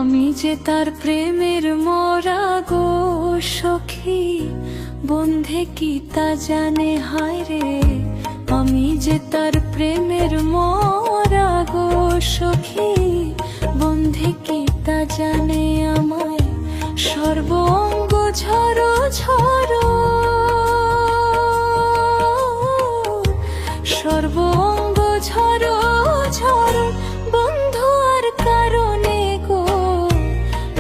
আমি যে তার প্রেমের মরা গো সখী, বন্ধে কি তা জানে হায় রে। আমি যে তার প্রেমের মরা গো সখী, বন্ধে কি তা জানে আমায় সর্বঙ্গ ঝরো ঝরো, সর্বঙ্গ ঝরো ঝরো বন্ধু আর কারণে গো।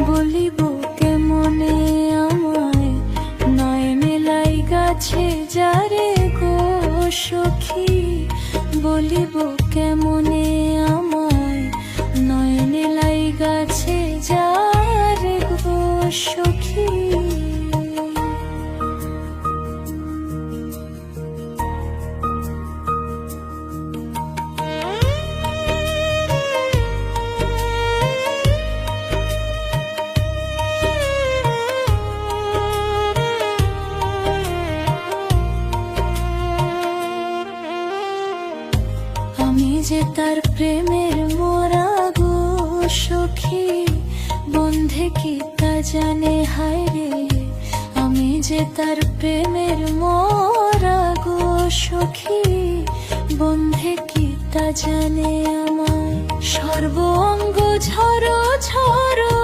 বলিব কেমনে আমায় নয়নে লাই গাছে যারে গো সখী, বলিব কেমনে আমায় নয়নে লাই গাছে যারে গো সখী। আমি যে তার প্রেমের মরা গো সখী, বন্ধে কি তা জানে হায় রে। আমি যে তার প্রেমের মরা গো সখী, বন্ধে কি তা জানে আমায় সর্বঙ্গ ঝরো ঝরো,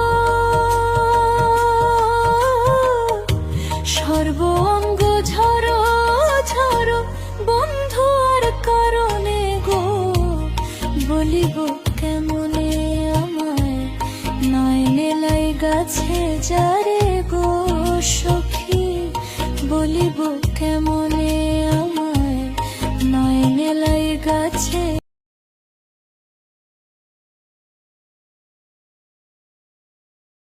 সর্বঙ্গ ঝরো ঝরো বন্ধু আর কারণে গো। বলিব কেমনে আমায় নয়নে লাই গাছে যারে গো সখী, বলিব কেমন